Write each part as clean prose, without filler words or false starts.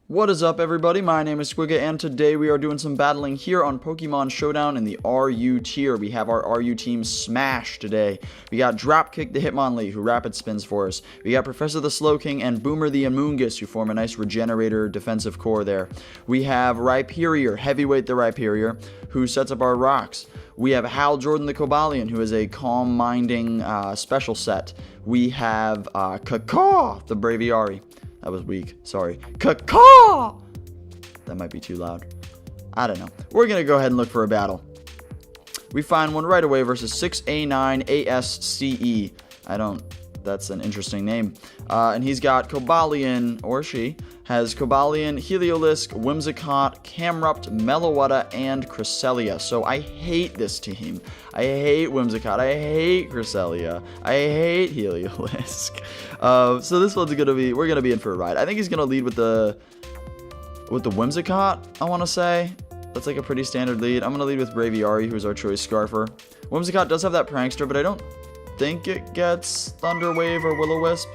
What is up, everybody? My name is Squigga, and today we are doing some battling here on Pokemon Showdown in the RU tier. We have our RU team Smash today. We got Dropkick the Hitmonlee, who rapid spins for us. We got Professor the Slowking and Boomer the Amoonguss, who form a nice regenerator defensive core there. We have Rhyperior, Heavyweight the Rhyperior, who sets up our rocks. We have Hal Jordan the Cobalion, who is a calm-minding special set. We have Kakaw the Braviary. That was weak. Sorry. Caw! That might be too loud. I don't know. We're going to go ahead and look for a battle. We find one right away versus 6A9 ASCE. That's an interesting name. And he's got Cobalion, or she, has Cobalion, Heliolisk, Whimsicott, Camerupt, Meloetta, and Cresselia. So I hate this team. I hate Whimsicott. I hate Cresselia. I hate Heliolisk. So this one's we're gonna be in for a ride. I think he's gonna lead with the Whimsicott, I want to say. That's like a pretty standard lead. I'm gonna lead with Braviary, who's our choice Scarfer. Whimsicott does have that Prankster, but I don't think it gets Thunderwave or Will-O-Wisp.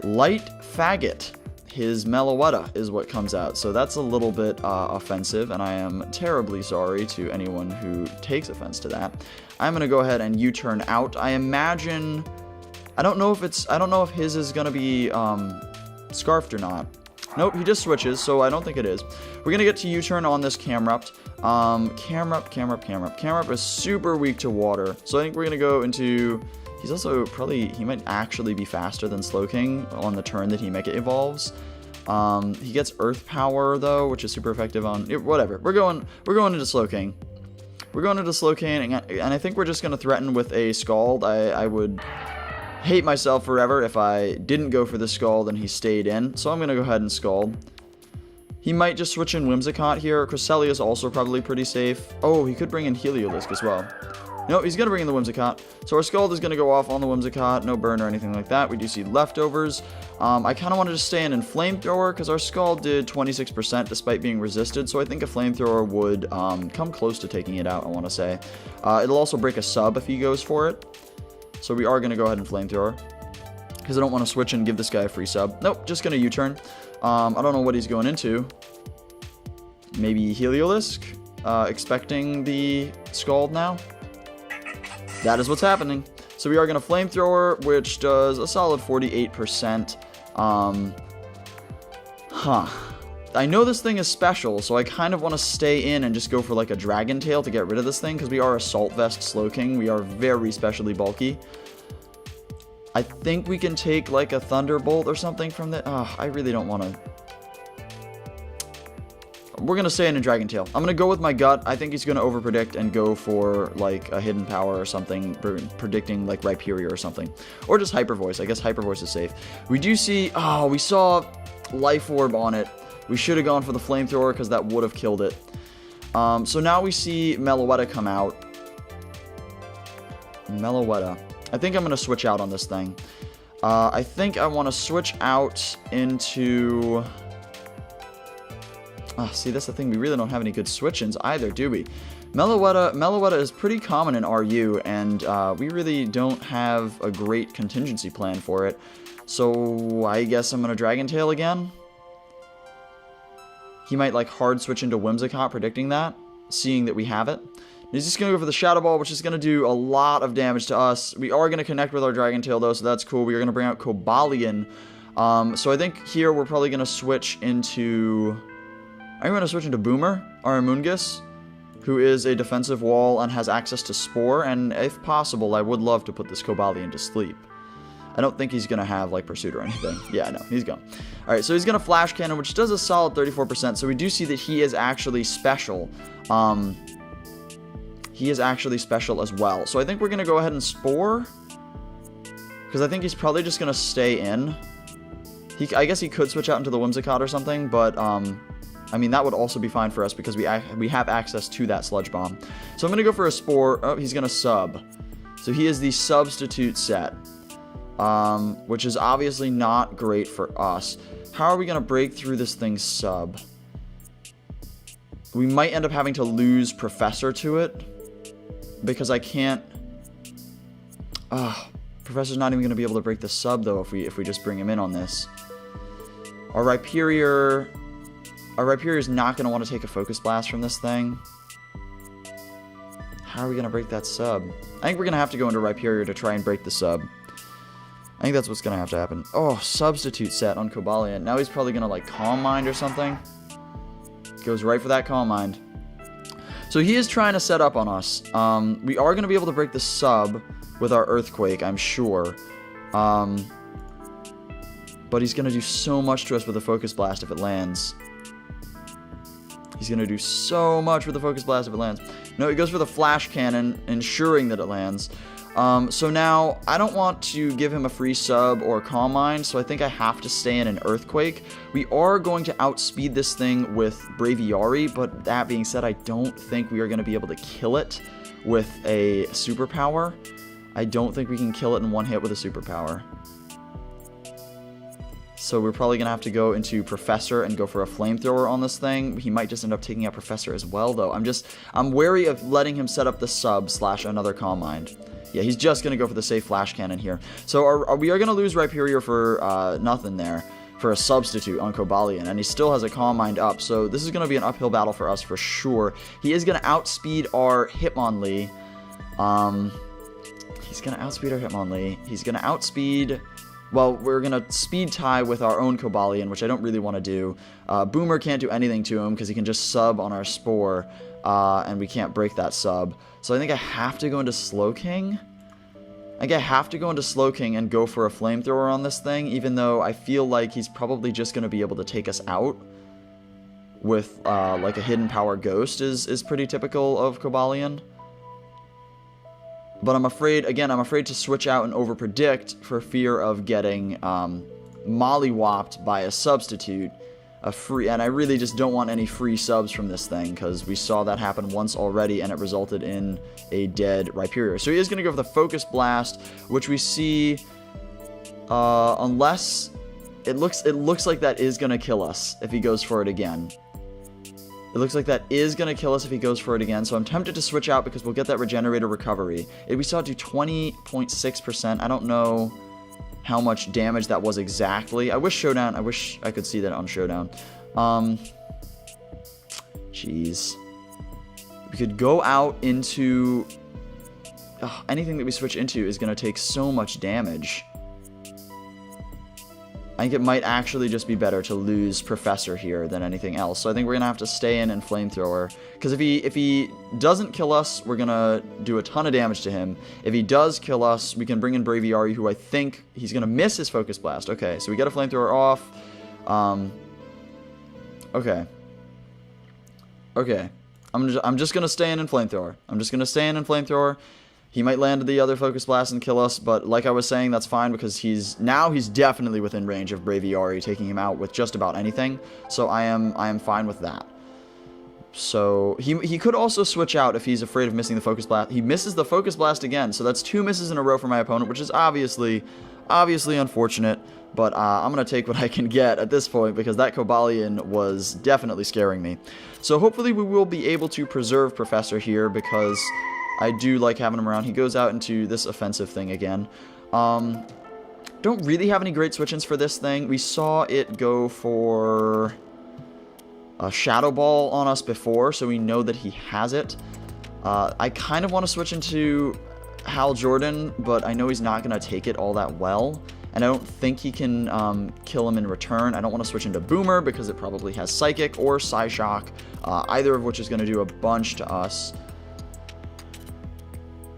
Light Faggot, his Meloetta, is what comes out, so that's a little bit offensive, and I am terribly sorry to anyone who takes offense to that. I'm gonna go ahead and U-turn out. I imagine, I don't know if his is gonna be Scarfed or not. Nope, he just switches, so I don't think it is. We're gonna get to U-turn on this Camerupt. Camerupt is super weak to water, so I think we're gonna go into. He's also he might actually be faster than Slowking on the turn that he Mega Evolves. He gets Earth Power though, which is super effective on whatever. We're going into Slowking. We're going into Slowking, and I think we're just gonna threaten with a Scald. I would hate myself forever if I didn't go for the Scald and he stayed in. So I'm gonna go ahead and Scald. He might just switch in Whimsicott here. Cresselia is also probably pretty safe. Oh, he could bring in Heliolisk as well. No, he's going to bring in the Whimsicott. So our Scald is going to go off on the Whimsicott. No burn or anything like that. We do see leftovers. I kind of wanted to stay in Flamethrower because our Scald did 26% despite being resisted. So I think a Flamethrower would come close to taking it out, I want to say. It'll also break a sub if he goes for it. So we are going to go ahead and Flamethrower because I don't want to switch and give this guy a free sub. Nope, just going to U-turn. I don't know what he's going into. Maybe Heliolisk, expecting the Scald now. That is what's happening. So we are going to Flamethrower, which does a solid 48%. I know this thing is special, so I kind of want to stay in and just go for like a Dragon Tail to get rid of this thing, because we are Assault Vest Slowking. We are very specially bulky. I think we can take like a Thunderbolt or something from the. I really don't want to. We're going to stay in a Dragon Tail. I'm going to go with my gut. I think he's going to overpredict and go for like a Hidden Power or something, predicting like Rhyperior or something. Or just Hyper Voice. I guess Hyper Voice is safe. We do see. Oh, we saw Life Orb on it. We should have gone for the Flamethrower because that would have killed it. So now we see Meloetta come out. Meloetta. I think I'm going to switch out on this thing. I think I want to switch out into. See, that's the thing. We really don't have any good switch-ins either, do we? Meloetta is pretty common in RU, and we really don't have a great contingency plan for it. So I guess I'm going to Dragon Tail again. He might like hard switch into Whimsicott, predicting that, seeing that we have it. He's just going to go for the Shadow Ball, which is going to do a lot of damage to us. We are going to connect with our Dragon Tail, though, so that's cool. We are going to bring out Cobalion. So I think here we're probably going to switch into. I'm going to switch into Boomer, our Amoonguss, who is a defensive wall and has access to Spore, and if possible, I would love to put this Cobalion to sleep. I don't think he's going to have, like, Pursuit or anything. Yeah, no, he's gone. Alright, so he's going to Flash Cannon, which does a solid 34%, so we do see that he is actually special. He is actually special as well. So I think we're going to go ahead and Spore, because I think he's probably just going to stay in. I guess he could switch out into the Whimsicott or something, but, I mean, that would also be fine for us because we have access to that Sludge Bomb. So I'm going to go for a Spore. Oh, he's going to sub. So he is the substitute set, which is obviously not great for us. How are we going to break through this thing's sub? We might end up having to lose Professor to it because I can't. Professor's not even going to be able to break the sub, though, if we just bring him in on this. Our Rhyperior Our Rhyperior is not going to want to take a Focus Blast from this thing. How are we going to break that sub? I think we're going to have to go into Rhyperior to try and break the sub. I think that's what's going to have to happen. Oh, Substitute set on Cobalion. Now he's probably going to, like, Calm Mind or something. Goes right for that Calm Mind. So he is trying to set up on us. We are going to be able to break the sub with our Earthquake, I'm sure. But he's going to do so much to us with a Focus Blast if it lands. He's going to do so much with the Focus Blast if it lands. No, he goes for the Flash Cannon, ensuring that it lands. So now, I don't want to give him a free sub or Calm Mind, so I think I have to stay in an Earthquake. We are going to outspeed this thing with Braviary, but that being said, I don't think we are going to be able to kill it with a Superpower. I don't think we can kill it in one hit with a Superpower. So we're probably going to have to go into Professor and go for a Flamethrower on this thing. He might just end up taking out Professor as well, though. I'm wary of letting him set up the sub / another Calm Mind. Yeah, he's just going to go for the safe Flash Cannon here. So we are going to lose Rhyperior for nothing there, for a substitute on Cobalion, and he still has a Calm Mind up, so this is going to be an uphill battle for us for sure. He is going to outspeed our Hitmonlee. He's going to outspeed our Hitmonlee. He's going to outspeed... Well, we're going to speed tie with our own Cobalion, which I don't really want to do. Boomer can't do anything to him because he can just sub on our Spore, and we can't break that sub. So I think I have to go into Slowking. I think I have to go into Slowking and go for a Flamethrower on this thing, even though I feel like he's probably just going to be able to take us out with, like, a Hidden Power Ghost is pretty typical of Cobalion. But I'm afraid, again, I'm afraid to switch out and overpredict for fear of getting mollywopped by a substitute. And I really just don't want any free subs from this thing, because we saw that happen once already, and it resulted in a dead Rhyperior. So he is going to go for the Focus Blast, which we see, unless, it looks like that is going to kill us if he goes for it again. It looks like that is going to kill us if he goes for it again, so I'm tempted to switch out because we'll get that Regenerator Recovery. We saw it do 20.6%. I don't know how much damage that was exactly. I wish I could see that on Showdown. Jeez. We could go out into... anything that we switch into is going to take so much damage. I think it might actually just be better to lose Professor here than anything else. So I think we're going to have to stay in Flamethrower. Because if he doesn't kill us, we're going to do a ton of damage to him. If he does kill us, we can bring in Braviary, who I think he's going to miss his Focus Blast. Okay, so we get a Flamethrower off. Okay. Okay. I'm just going to stay in Flamethrower. I'm just going to stay in Flamethrower. He might land the other Focus Blast and kill us, but like I was saying, that's fine because he's definitely within range of Braviary, taking him out with just about anything. So I am fine with that. So he could also switch out if he's afraid of missing the Focus Blast. He misses the Focus Blast again, so that's 2 misses in a row for my opponent, which is obviously unfortunate. But I'm going to take what I can get at this point because that Cobalion was definitely scaring me. So hopefully we will be able to preserve Professor here because I do like having him around. He goes out into this offensive thing again. Don't really have any great switch-ins for this thing. We saw it go for a Shadow Ball on us before, so we know that he has it. I kind of want to switch into Hal Jordan, but I know he's not going to take it all that well. And I don't think he can kill him in return. I don't want to switch into Boomer because it probably has Psychic or Psyshock, either of which is going to do a bunch to us.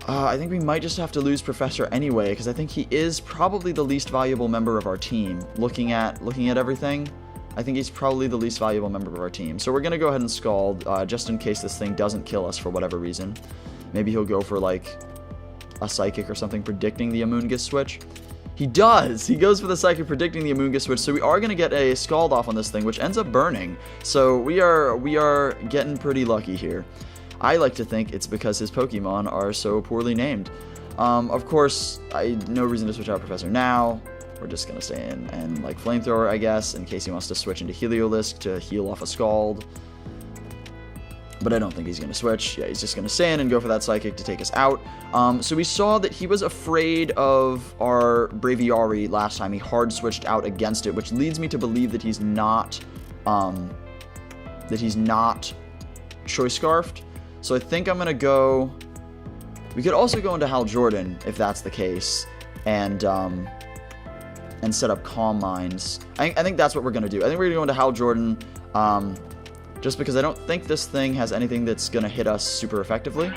I think we might just have to lose Professor anyway, because I think he is probably the least valuable member of our team. Looking at everything, I think he's probably the least valuable member of our team. So we're going to go ahead and Scald, just in case this thing doesn't kill us for whatever reason. Maybe he'll go for, like, a Psychic or something predicting the Amoonguss switch. He does! He goes for the Psychic predicting the Amoonguss switch, so we are going to get a Scald off on this thing, which ends up burning. So we are getting pretty lucky here. I like to think it's because his Pokemon are so poorly named. Of course, no reason to switch out Professor now. We're just going to stay in and, like, Flamethrower, I guess, in case he wants to switch into Heliolisk to heal off a Scald. But I don't think he's going to switch. Yeah, he's just going to stay in and go for that Psychic to take us out. So we saw that he was afraid of our Braviary last time. He hard switched out against it, which leads me to believe that he's not that he's not Choice Scarfed. So I think I'm going to go... We could also go into Hal Jordan, if that's the case, and set up Calm Minds. I think that's what we're going to do. I think we're going to go into Hal Jordan, just because I don't think this thing has anything that's going to hit us super effectively.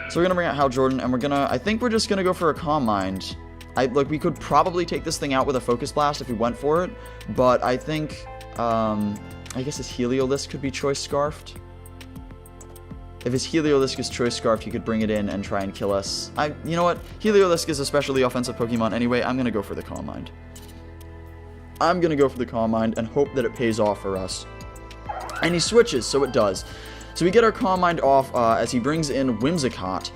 So we're going to bring out Hal Jordan, and I think we're just going to go for a Calm Mind. Look, we could probably take this thing out with a Focus Blast if we went for it, but I think, I guess his Heliolisk could be Choice Scarfed. If his Heliolisk is Choice Scarfed, he could bring it in and try and kill us. You know what? Heliolisk is a specially offensive Pokemon anyway. I'm going to go for the Calm Mind. I'm going to go for the Calm Mind and hope that it pays off for us. And he switches, so it does. So we get our Calm Mind off as he brings in Whimsicott.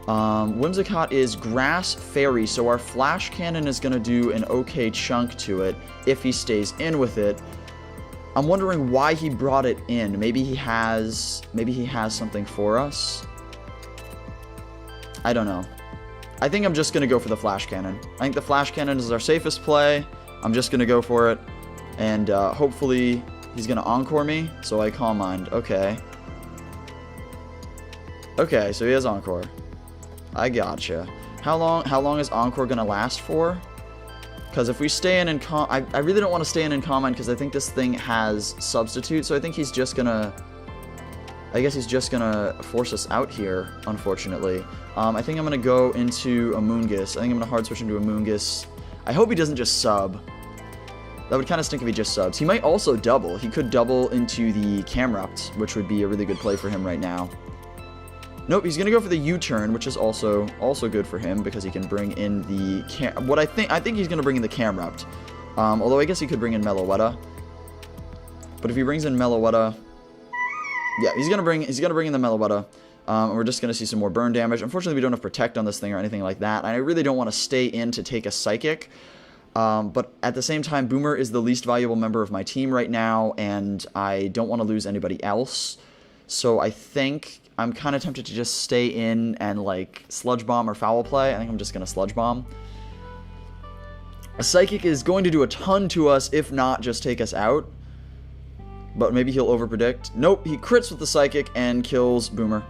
Whimsicott is Grass Fairy, so our Flash Cannon is going to do an okay chunk to it if he stays in with it. I'm wondering why he brought it in. Maybe he has something for us. I don't know. I think I'm just going to go for the Flash Cannon. I think the Flash Cannon is our safest play. I'm just going to go for it. And hopefully he's going to Encore me, so I Calm Mind. Okay. Okay, so he has Encore. I gotcha. How long is Encore going to last for? Because if we stay in Calm... I really don't want to stay in Calm Mind because I think this thing has Substitute, so I think he's just going to... I guess he's just going to force us out here, unfortunately. I think I'm going to go into a Moongus. I think I'm going to hard switch into a Moongus. I hope he doesn't just sub. That would kind of stink if he just subs. He might also double. He could double into the Camerupt, which would be a really good play for him right now. Nope, he's going to go for the U-turn, which is also good for him because he can bring in the I think he's going to bring in the Camerupt. Although I guess he could bring in Meloetta. But if he brings in Meloetta, yeah, he's going to bring in the Meloetta. And we're just going to see some more burn damage. Unfortunately, we don't have Protect on this thing or anything like that. And I really don't want to stay in to take a Psychic. But at the same time, Boomer is the least valuable member of my team right now, and I don't want to lose anybody else. So I think I'm kind of tempted to just stay in and, like, Sludge Bomb or Foul Play. I think I'm just going to Sludge Bomb. A Psychic is going to do a ton to us, if not just take us out. But maybe he'll overpredict. Nope, he crits with the Psychic and kills Boomer.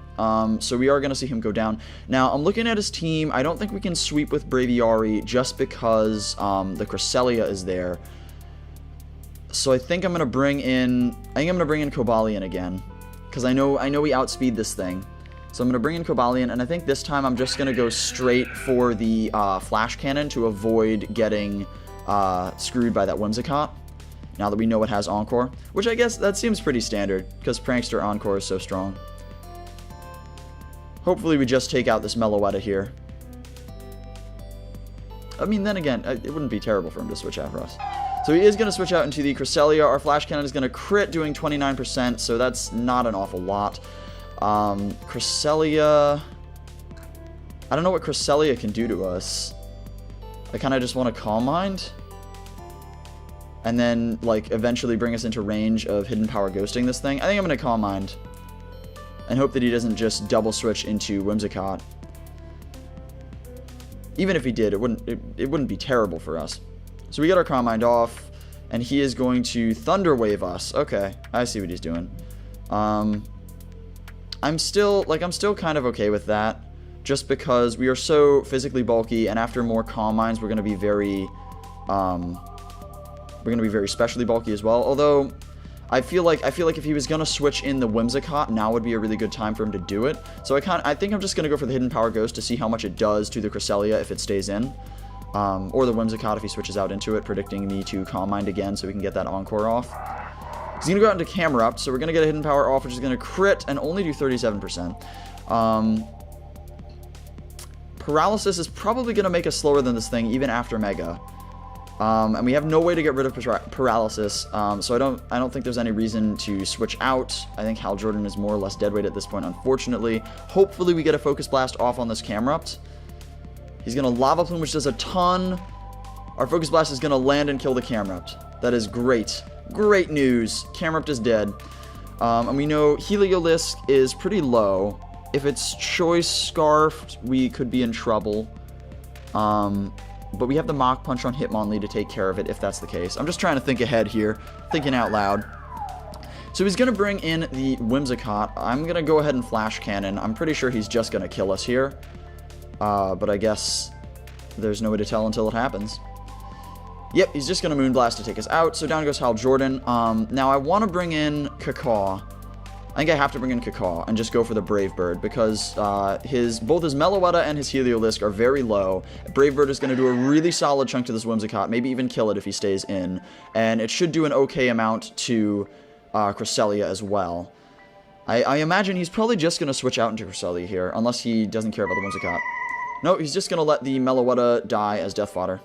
So we are going to see him go down. Now, I'm looking at his team. I don't think we can sweep with Braviary just because the Cresselia is there. So I think I'm going to bring in... Cobalion again. Because I know we outspeed this thing. So I'm going to bring in Cobalion, and I think this time I'm just going to go straight for the Flash Cannon to avoid getting screwed by that Whimsicott. Now that we know it has Encore. Which I guess that seems pretty standard, because Prankster Encore is so strong. Hopefully we just take out this Meloetta here. I mean, then again, it wouldn't be terrible for him to switch out for us. So he is going to switch out into the Cresselia. Our Flash Cannon is going to crit, doing 29%, so that's not an awful lot. Cresselia... I don't know what Cresselia can do to us. I kind of just want to Calm Mind. And then, like, eventually bring us into range of Hidden Power Ghosting this thing. I think I'm going to Calm Mind. And hope that he doesn't just double switch into Whimsicott. Even if he did, it wouldn't be terrible for us. So we get our Calm Mind off, and he is going to Thunder Wave us. Okay, I see what he's doing. I'm still kind of okay with that, just because we are so physically bulky, and after more Calm Minds, we're going to be very specially bulky as well. Although I feel like if he was going to switch in the Whimsicott, now would be a really good time for him to do it. So I think I'm just going to go for the Hidden Power Ghost to see how much it does to the Cresselia if it stays in. Or the Whimsicott if he switches out into it, predicting me to Calm Mind again so we can get that Encore off. He's going to go out into Camerupt, so we're going to get a Hidden Power off, which is going to crit and only do 37%. Paralysis is probably going to make us slower than this thing, even after Mega. And we have no way to get rid of Paralysis, so I don't think there's any reason to switch out. I think Hal Jordan is more or less dead weight at this point, unfortunately. Hopefully we get a Focus Blast off on this Camerupt. He's going to Lava Plume, which does a ton. Our Focus Blast is going to land and kill the Camerupt. That is great. Great news. Camerupt is dead. And we know Heliolisk is pretty low. If it's Choice Scarfed, we could be in trouble. But we have the Mach Punch on Hitmonlee to take care of it if that's the case. I'm just trying to think ahead here. Thinking out loud. So he's going to bring in the Whimsicott. I'm going to go ahead and Flash Cannon. I'm pretty sure he's just going to kill us here. But I guess there's no way to tell until it happens. Yep, he's just going to Moonblast to take us out. So down goes Hal Jordan. Now I want to bring in Cacaw. I think I have to bring in Cacaw and just go for the Brave Bird because both his Meloetta and his Heliolisk are very low. Brave Bird is going to do a really solid chunk to this Whimsicott, maybe even kill it if he stays in. And it should do an okay amount to Cresselia as well. I imagine he's probably just going to switch out into Cresselia here, unless he doesn't care about the Whimsicott. No, he's just going to let the Meloetta die as death fodder.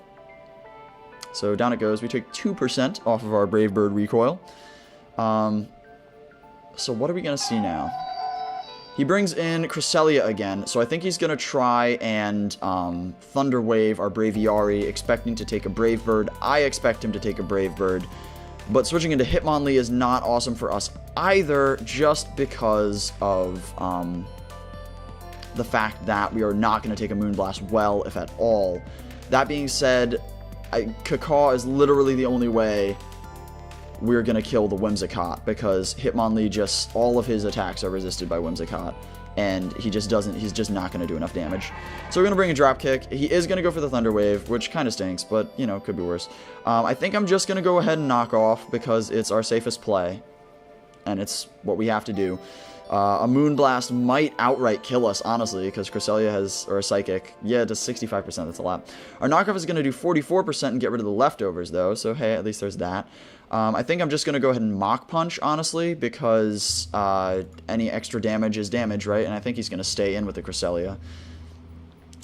So down it goes. We take 2% off of our Brave Bird recoil. So what are we going to see now? He brings in Cresselia again, so I think he's going to try and Thunder Wave our Braviary, expecting to take a Brave Bird. I expect him to take a Brave Bird, but switching into Hitmonlee is not awesome for us either, just because of the fact that we are not going to take a Moonblast well, if at all. That being said, Cacaw is literally the only way we're going to kill the Whimsicott, because Hitmonlee just, all of his attacks are resisted by Whimsicott, and he's just not going to do enough damage. So we're going to bring a Drop Kick. He is going to go for the Thunder Wave, which kind of stinks, but, you know, could be worse. I think I'm just going to go ahead and knock off, because it's our safest play, and it's what we have to do. A Moonblast might outright kill us, honestly, because Cresselia has, or a Psychic, yeah, it does 65%, that's a lot. Our knockoff is going to do 44% and get rid of the leftovers, though, so hey, at least there's that. I think I'm just going to go ahead and Mach Punch, honestly, because any extra damage is damage, right? And I think he's going to stay in with the Cresselia.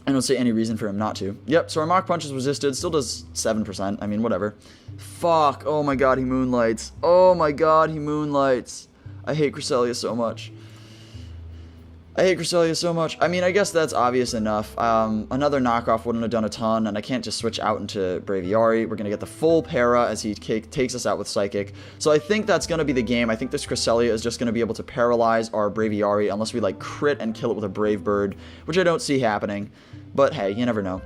I don't see any reason for him not to. Yep, so our Mach Punch is resisted, still does 7%, I mean, whatever. Fuck, oh my god, he Moonlights. Oh my god, he Moonlights. I hate Cresselia so much. I hate Cresselia so much. I mean, I guess that's obvious enough. Another knockoff wouldn't have done a ton, and I can't just switch out into Braviary. We're going to get the full para as he takes us out with Psychic. So I think that's going to be the game. I think this Cresselia is just going to be able to paralyze our Braviary unless we, like, crit and kill it with a Brave Bird, which I don't see happening. But, hey, you never know.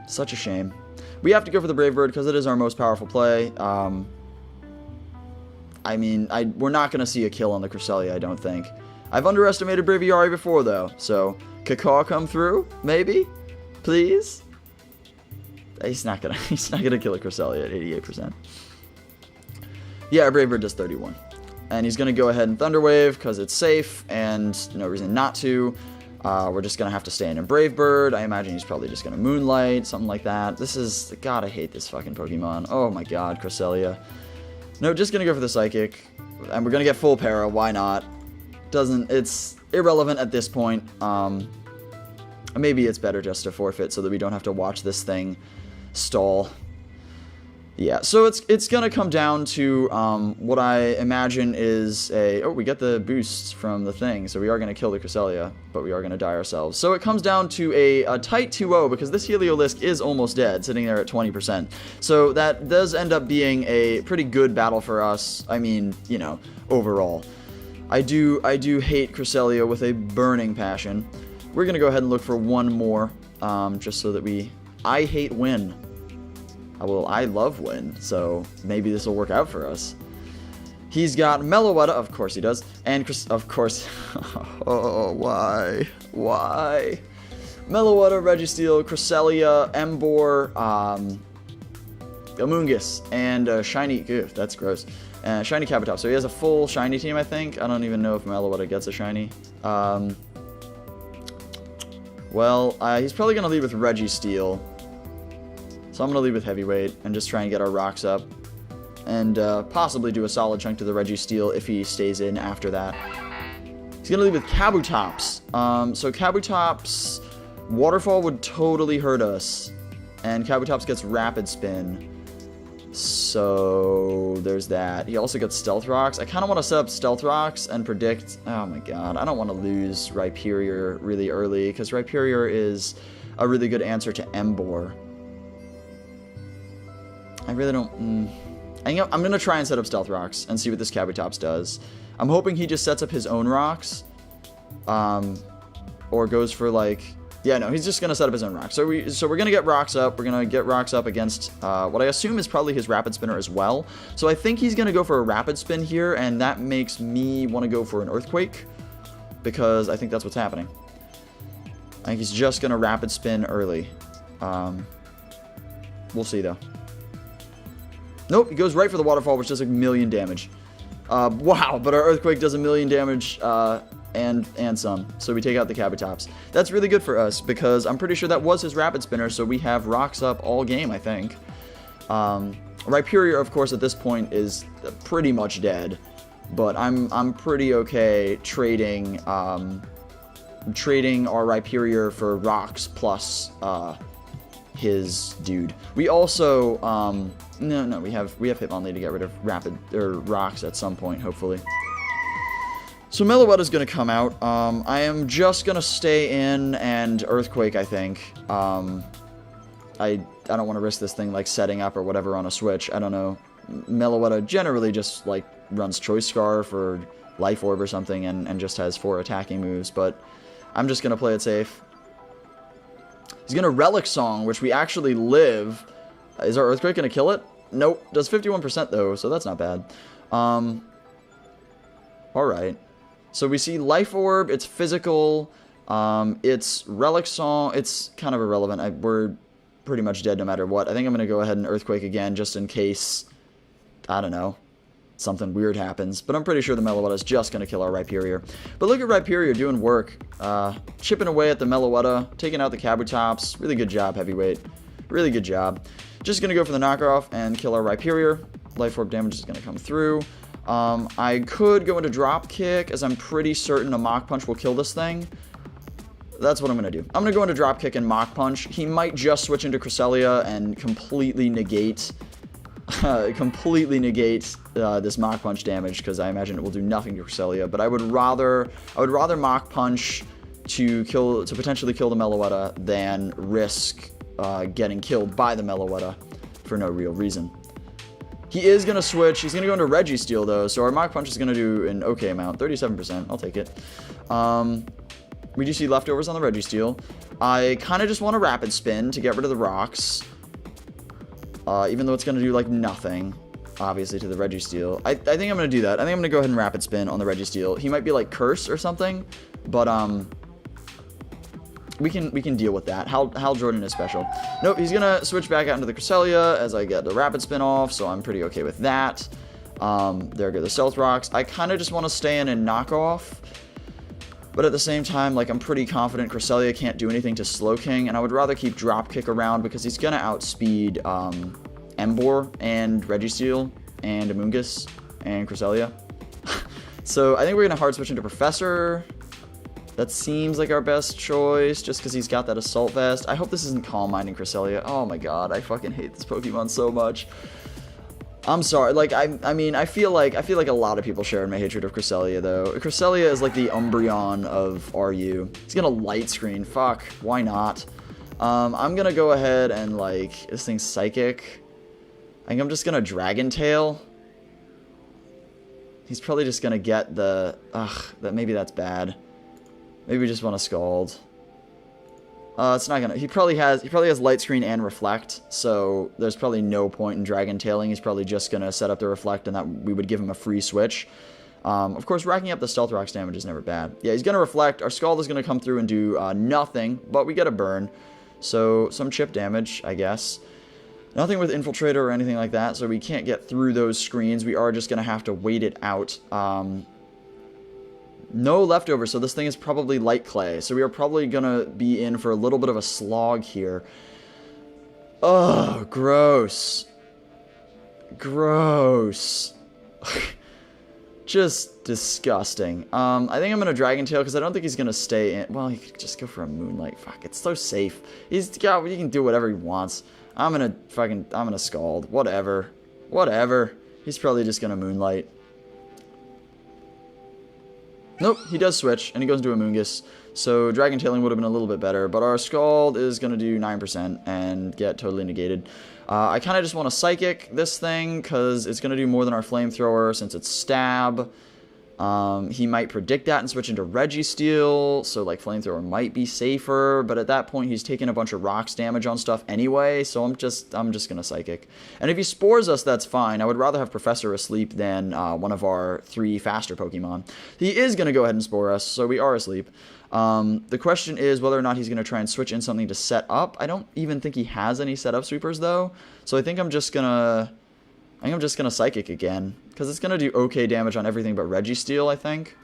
Such a shame. We have to go for the Brave Bird because it is our most powerful play. I mean, we're not going to see a kill on the Cresselia, I don't think. I've underestimated Braviary before, though. So, Cacaw come through? Maybe? Please? He's not gonna kill a Cresselia at 88%. Yeah, our Brave Bird does 31. And he's going to go ahead and Thunder Wave because it's safe and no reason not to. We're just going to have to stay in a Brave Bird. I imagine he's probably just going to Moonlight, something like that. This is... God, I hate this fucking Pokemon. Oh my god, Cresselia. No, just going to go for the Psychic. And we're going to get full para. Why not? It's irrelevant at this point. Maybe it's better just to forfeit so that we don't have to watch this thing stall. Yeah, so it's going to come down to what I imagine is a... Oh, we get the boosts from the thing, so we are going to kill the Cresselia, but we are going to die ourselves. So it comes down to a tight 2-0, because this Heliolisk is almost dead, sitting there at 20%. So that does end up being a pretty good battle for us, I mean, you know, overall. I do hate Cresselia with a burning passion. We're going to go ahead and look for one more, just so that we... I hate win. Well, I love Wind, so maybe this will work out for us. He's got Meloetta, of course he does, and of course... Oh, why? Why? Meloetta, Registeel, Cresselia, Emboar, Amoonguss, and Shiny... Ew, that's gross. Shiny Kabutops. So he has a full Shiny team, I think. I don't even know if Meloetta gets a Shiny. Well, he's probably going to lead with Registeel. So I'm going to lead with Heavyweight and just try and get our rocks up. And possibly do a solid chunk to the Registeel if he stays in after that. He's going to lead with Kabutops. So Kabutops, Waterfall would totally hurt us. And Kabutops gets Rapid Spin. So there's that. He also gets Stealth Rocks. I kind of want to set up Stealth Rocks and predict... Oh my god, I don't want to lose Rhyperior really early, because Rhyperior is a really good answer to Emboar. I really don't... I'm going to try and set up Stealth Rocks and see what this Kabutops does. I'm hoping he just sets up his own rocks. Or goes for, like... Yeah, no, he's just going to set up his own rocks. So we're going to get rocks up. We're going to get rocks up against what I assume is probably his rapid spinner as well. So I think he's going to go for a rapid spin here, and that makes me want to go for an earthquake because I think that's what's happening. I think he's just going to rapid spin early. We'll see, though. Nope, he goes right for the waterfall, which does a million damage. Wow, but our earthquake does a million damage and some. So we take out the Kabutops. That's really good for us because I'm pretty sure that was his rapid spinner, so we have rocks up all game, I think. Rhyperior, of course, at this point is pretty much dead, but I'm pretty okay trading trading our Rhyperior for rocks plus his dude. We also no, we have Hitmonlee to get rid of rocks at some point, hopefully. So Meloetta's gonna come out. I am just gonna stay in and earthquake, I think. I don't want to risk this thing like setting up or whatever on a switch. I don't know. Meloetta generally just like runs Choice Scarf or Life Orb or something and just has 4 attacking moves, but I'm just gonna play it safe. He's gonna Relic Song, which we actually live. Is our Earthquake gonna kill it? Nope. Does 51% though, so that's not bad. Alright. So we see Life Orb, it's physical, it's Relic Song, it's kind of irrelevant. We're pretty much dead no matter what. I think I'm gonna go ahead and Earthquake again just in case, I don't know, something weird happens. But I'm pretty sure the Meloetta is just going to kill our Rhyperior. But look at Rhyperior doing work. Chipping away at the Meloetta, taking out the Kabutops. Really good job, Heavyweight. Really good job. Just going to go for the knockoff and kill our Rhyperior. Life Orb damage is going to come through. I could go into Drop Kick, as I'm pretty certain a Mach Punch will kill this thing. That's what I'm going to do. I'm going to go into Drop Kick and Mach Punch. He might just switch into Cresselia and completely negate this Mach Punch damage, because I imagine it will do nothing to Cresselia. But I would rather Mach Punch to potentially kill the Meloetta than risk getting killed by the Meloetta for no real reason. He is going to switch. He's going to go into Registeel though, so our Mach Punch is going to do an okay amount, 37%. I'll take it. We do see leftovers on the Registeel. I kind of just want a Rapid Spin to get rid of the rocks. Even though it's going to do, like, nothing, obviously, to the Registeel. I think I'm going to do that. I think I'm going to go ahead and Rapid Spin on the Registeel. He might be, like, Curse or something, but, we can deal with that. Hal Jordan is special. Nope, he's going to switch back out into the Cresselia as I get the Rapid Spin off, so I'm pretty okay with that. There go the Stealth Rocks. I kind of just want to stay in and knock off. But at the same time, like, I'm pretty confident Cresselia can't do anything to Slowking, and I would rather keep Dropkick around because he's going to outspeed Emboar and Registeel and Amoonguss and Cresselia. So I think we're going to hard switch into Professor. That seems like our best choice just because he's got that Assault Vest. I hope this isn't Calm Minding Cresselia. Oh my god, I fucking hate this Pokemon so much. I'm sorry, like, I mean, I feel like a lot of people share in my hatred of Cresselia, though. Cresselia is like the Umbreon of RU. He's gonna Light Screen, fuck, why not? I'm gonna go ahead and, like, this thing's Psychic. I think I'm just gonna Dragon Tail. He's probably just gonna get the, maybe that's bad. Maybe we just want to Scald. It's not gonna. He probably has Light Screen and Reflect, so there's probably no point in Dragon Tailing. He's probably just gonna set up the Reflect, and that we would give him a free switch. Of course, racking up the Stealth Rocks damage is never bad. Yeah, he's gonna Reflect. Our Scald is gonna come through and do nothing, but we get a burn, so some chip damage, I guess. Nothing with Infiltrator or anything like that, so we can't get through those screens. We are just gonna have to wait it out. No leftovers, so this thing is probably Light Clay. So we are probably going to be in for a little bit of a slog here. Oh, gross. Gross. Just disgusting. I think I'm going to Dragon Tail because I don't think he's going to stay in. Well, he could just go for a Moonlight. Fuck, it's so safe. He can do whatever he wants. I'm going to Scald. Whatever. Whatever. He's probably just going to Moonlight. Nope, he does switch, and he goes into Amoonguss. So Dragon Tailing would have been a little bit better, but our Scald is going to do 9% and get totally negated. I kind of just want to Psychic this thing, because it's going to do more than our Flamethrower since it's Stab. He might predict that and switch into Registeel, so like Flamethrower might be safer, but at that point he's taking a bunch of rocks damage on stuff anyway, so I'm just gonna Psychic. And if he spores us, that's fine. I would rather have Professor asleep than one of our 3 faster Pokemon. He is gonna go ahead and spore us, so we are asleep. The question is whether or not he's gonna try and switch in something to set up. I don't even think he has any setup sweepers though, so I think I'm just gonna Psychic again, because it's going to do okay damage on everything but Registeel, I think.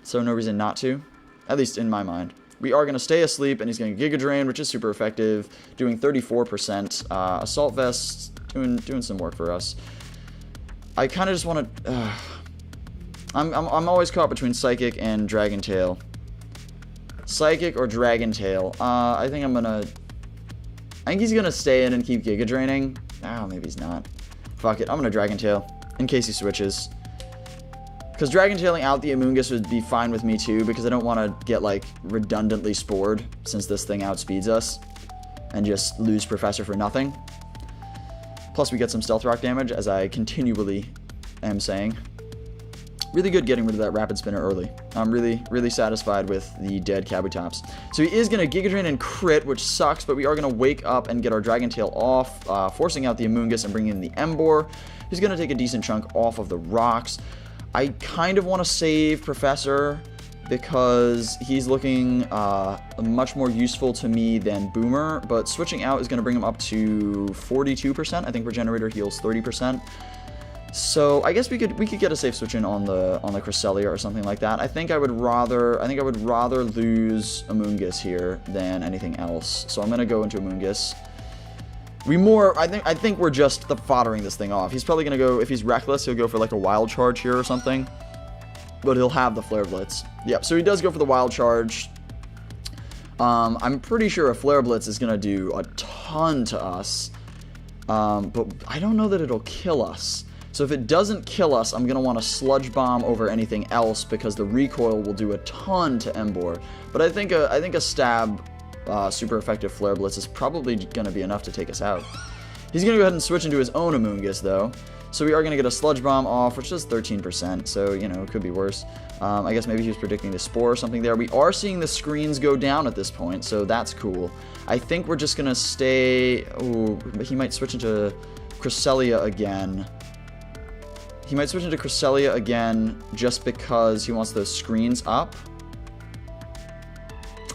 So no reason not to, at least in my mind. We are going to stay asleep, and he's going to Giga Drain, which is super effective, doing 34%. Assault Vest, doing some work for us. I kind of just want to... I'm always caught between Psychic and Dragon Tail. Psychic or Dragon Tail. I think he's going to stay in and keep Giga Draining. Oh, maybe he's not. Fuck it, I'm going to Dragon Tail, in case he switches. Because Dragon Tailing out the Amoonguss would be fine with me too, because I don't want to get, like, redundantly spored, since this thing outspeeds us, and just lose Professor for nothing. Plus we get some Stealth Rock damage, as I continually am saying. Really good getting rid of that Rapid Spinner early. I'm really satisfied with the dead Kabutops. So he is going to Giga Drain and crit, which sucks, but we are going to wake up and get our Dragon Tail off, forcing out the Amoonguss and bringing in the Emboar. He's going to take a decent chunk off of the rocks. I kind of want to save Professor because he's looking much more useful to me than Boomer, but switching out is going to bring him up to 42%. I think Regenerator heals 30%. So I guess we could get a safe switch in on the Cresselia or something like that. I think I would rather lose Amoonguss here than anything else. So I'm gonna go into Amoonguss. I think we're just foddering this thing off. He's probably gonna go, if he's reckless, he'll go for like a Wild Charge here or something. But he'll have the Flare Blitz. Yep, so he does go for the Wild Charge. I'm pretty sure a Flare Blitz is gonna do a ton to us. But I don't know that it'll kill us. So if it doesn't kill us, I'm going to want to Sludge Bomb over anything else because the recoil will do a ton to Emboar. But I think a stab, super effective Flare Blitz is probably going to be enough to take us out. He's going to go ahead and switch into his own Amoonguss though. So we are going to get a Sludge Bomb off, which is 13%, so, you know, it could be worse. I guess maybe he was predicting the Spore or something there. We are seeing the screens go down at this point, so that's cool. I think we're just going to stay... Ooh, he might switch into Cresselia again. He might switch into Cresselia again just because he wants those screens up.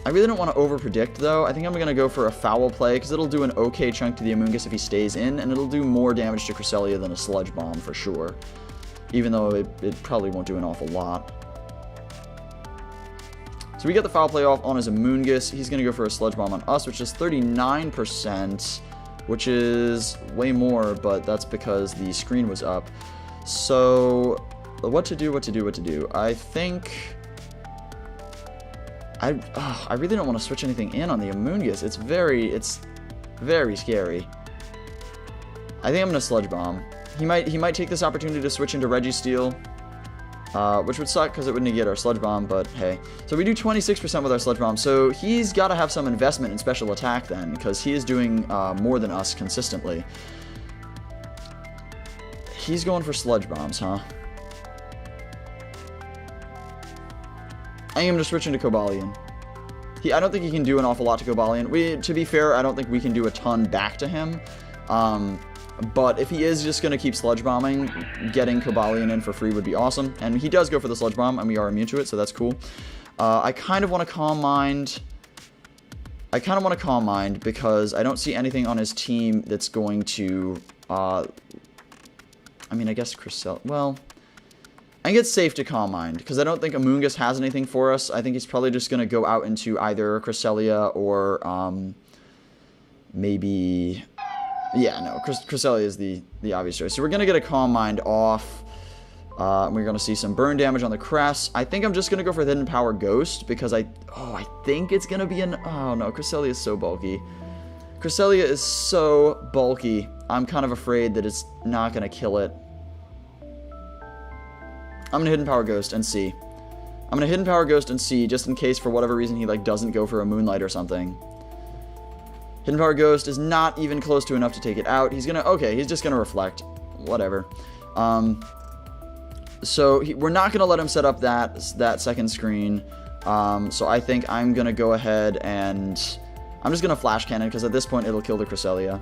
I really don't want to over-predict, though. I think I'm going to go for a Foul Play, because it'll do an okay chunk to the Amoonguss if he stays in, and it'll do more damage to Cresselia than a Sludge Bomb, for sure. Even though it probably won't do an awful lot. So we get the Foul Play off on his Amoonguss. He's going to go for a Sludge Bomb on us, which is 39%, which is way more, but that's because the screen was up. So, what to do? I think... I really don't want to switch anything in on the Amoonguss. It's very scary. I think I'm going to Sludge Bomb. He might take this opportunity to switch into Registeel, which would suck because it would negate our Sludge Bomb, but hey. So we do 26% with our Sludge Bomb, so he's got to have some investment in special attack then, because he is doing more than us consistently. He's going for Sludge Bombs, huh? I am going to switch into Cobalion. I don't think he can do an awful lot to Cobalion. To be fair, I don't think we can do a ton back to him. But if he is just going to keep Sludge Bombing, getting Cobalion in for free would be awesome. And he does go for the Sludge Bomb, and we are immune to it, so that's cool. I kind of want to Calm Mind. Because I don't see anything on his team that's going to... I mean, I guess Cresselia... Well, I think it's safe to Calm Mind, because I don't think Amoonguss has anything for us. I think he's probably just going to go out into either Cresselia or maybe... Yeah, no, Cresselia is the obvious choice. So we're going to get a Calm Mind off. We're going to see some burn damage on the Cress. I think I'm just going to go for the Hidden Power Ghost, because I think it's going to be an... Oh, no, Cresselia is so bulky. Cresselia is so bulky. I'm kind of afraid that it's not going to kill it. I'm going to Hidden Power Ghost and see. I'm going to Hidden Power Ghost and see, just in case for whatever reason he like doesn't go for a Moonlight or something. Hidden Power Ghost is not even close to enough to take it out. He's going to... Okay, he's just going to Reflect. Whatever. So we're not going to let him set up that second screen. So I think I'm going to go ahead and I'm just going to flash cannon because at this point it'll kill the Cresselia.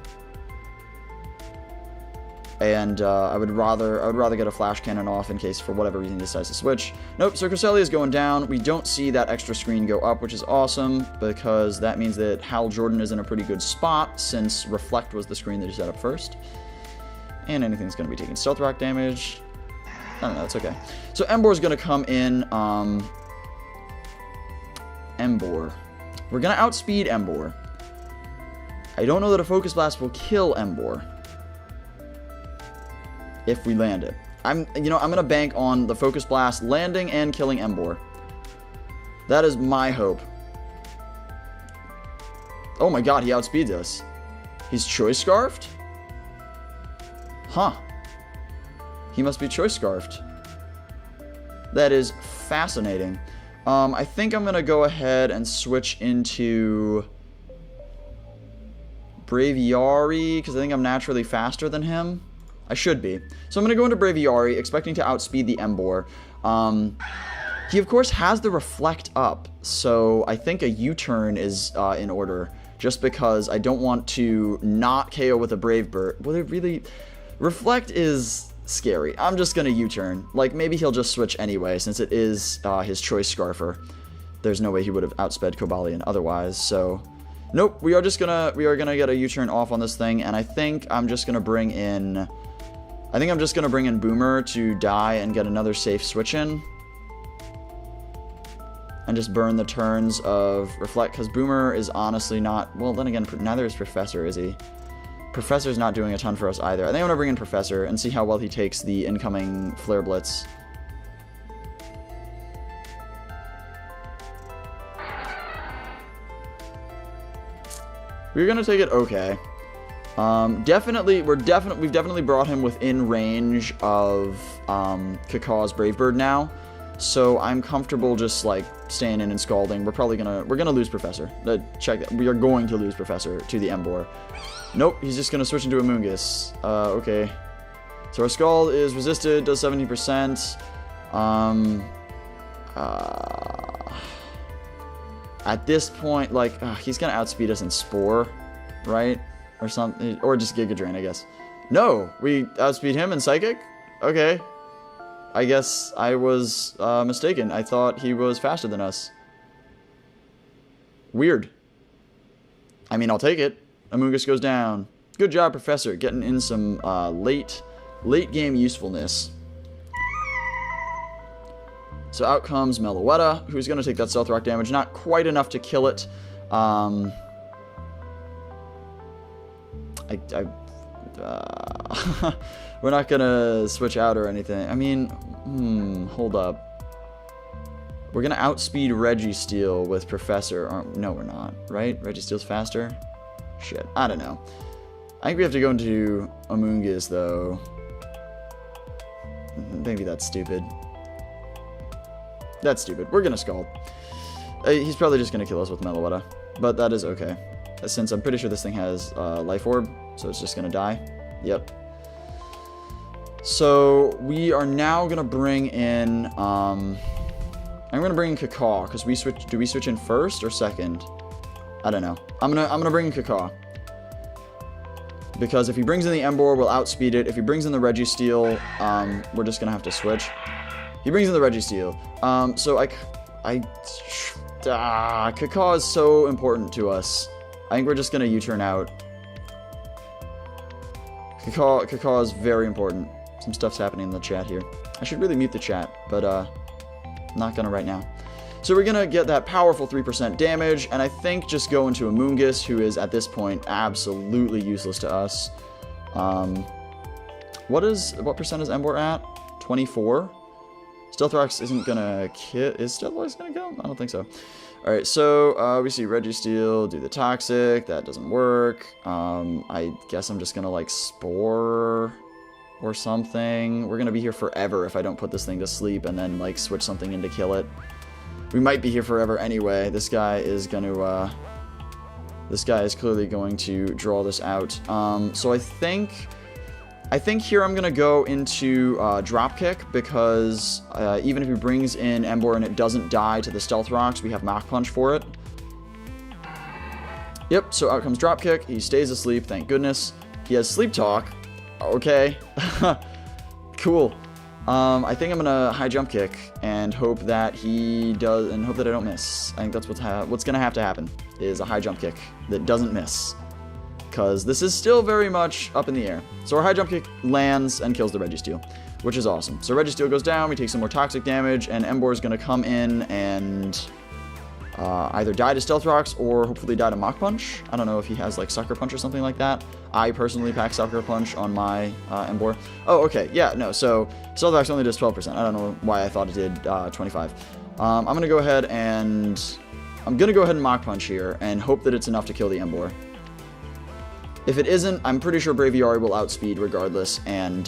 And I would rather get a flash cannon off in case for whatever reason he decides to switch. Nope, so Cresselia is going down. We don't see that extra screen go up, which is awesome because that means that Hal Jordan is in a pretty good spot since Reflect was the screen that he set up first. And anything's going to be taking Stealth Rock damage. I don't know, it's okay. So Embor's going to come in. Embor. We're going to outspeed Embor. I don't know that a Focus Blast will kill Embor if we land it. I'm going to bank on the Focus Blast landing and killing Embor. That is my hope. Oh my god, he outspeeds us. He's Choice Scarfed? Huh. He must be Choice Scarfed. That is fascinating. I think I'm going to go ahead and switch into Braviary, because I think I'm naturally faster than him. I should be. So I'm going to go into Braviary, expecting to outspeed the Embor. He, of course, has the Reflect up, so I think a U-turn is in order, just because I don't want to not KO with a Brave Bird. Well, it really... Reflect is scary. I'm just going to U-turn. Like, maybe he'll just switch anyway, since it is his Choice Scarfer. There's no way he would have outsped Cobalion otherwise, so... Nope, we are gonna get a U-turn off on this thing, and I think I'm just gonna bring in... Boomer to die and get another safe switch in. And just burn the turns of Reflect, because Boomer is honestly not... Well, then again, neither is Professor, is he? Professor's not doing a ton for us either. I think I'm gonna bring in Professor and see how well he takes the incoming Flare Blitz. We're gonna take it okay. We've definitely brought him within range of Kakaw's Brave Bird now, so I'm comfortable just like staying in and scalding. We're gonna lose Professor. Check that. We are going to lose Professor to the Embor. Nope, he's just gonna switch into Amoonguss. Okay. So our Scald is resisted, does 70%. At this point, like, he's gonna outspeed us in Spore, right? Or something, or just Giga Drain, I guess. No, we outspeed him in Psychic? Okay. I guess I was mistaken. I thought he was faster than us. Weird. I mean, I'll take it. Amoonguss goes down. Good job, Professor, getting in some late game usefulness. So out comes Meloetta, who's going to take that Stealth Rock damage. Not quite enough to kill it. We're not going to switch out or anything. I mean, hold up. We're going to outspeed Registeel with Professor. No, we're not, right? Registeel's faster? Shit, I don't know. I think we have to go into Amoonguss, though. Maybe that's stupid. That's stupid. We're gonna Scald. He's probably just gonna kill us with Meloetta, but that is okay. Since I'm pretty sure this thing has Life Orb, so it's just gonna die. Yep. So we are now gonna bring in... I'm gonna bring in Kakaw, because we switch. Do we switch in first or second? I don't know. I'm gonna bring in Kakaw. Because if he brings in the Embor, we'll outspeed it. If he brings in the Registeel, we're just gonna have to switch. He brings in the Registeel. So Kakaw is so important to us. I think we're just gonna U-turn out. Kakaw is very important. Some stuff's happening in the chat here. I should really mute the chat, but not gonna right now. So we're gonna get that powerful 3% damage, and I think just go into Amoonguss, who is at this point absolutely useless to us. What percent is Embor at? 24? Stealth Rocks isn't gonna kill. Is Stealth Rocks gonna kill? I don't think so. Alright, so we see Registeel do the Toxic. That doesn't work. I guess I'm just gonna like Spore or something. We're gonna be here forever if I don't put this thing to sleep and then like switch something in to kill it. We might be here forever anyway. This guy is gonna this guy is clearly going to draw this out. So I think I think here I'm going to go into Dropkick because even if he brings in Ember and it doesn't die to the Stealth Rocks, we have Mach Punch for it. Yep, so out comes Dropkick. He stays asleep, thank goodness. He has Sleep Talk. Okay. Cool. I think I'm going to high jump kick and hope that he does, and hope that I don't miss. I think that's what's going to have to happen, is a high jump kick that doesn't miss. Because this is still very much up in the air. So our high jump kick lands and kills the Registeel, which is awesome. So Registeel goes down, we take some more toxic damage, and Ember is going to come in and either die to Stealth Rocks or hopefully die to Mach Punch. I don't know if he has like Sucker Punch or something like that. I personally pack Sucker Punch on my Ember. Oh, okay, yeah, no, so Stealth Rocks only does 12%. I don't know why I thought it did 25. I'm going to go ahead and Mach Punch here and hope that it's enough to kill the Ember. If it isn't, I'm pretty sure Braviary will outspeed regardless and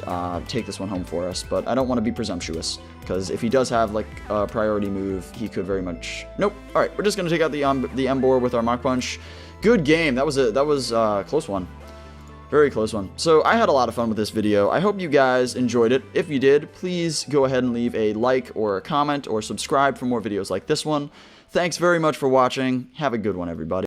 take this one home for us, but I don't want to be presumptuous, because if he does have, like, a priority move, he could very much... Nope. Alright, we're just going to take out the Ember with our Mach Punch. Good game. That was a close one. Very close one. So, I had a lot of fun with this video. I hope you guys enjoyed it. If you did, please go ahead and leave a like or a comment or subscribe for more videos like this one. Thanks very much for watching. Have a good one, everybody.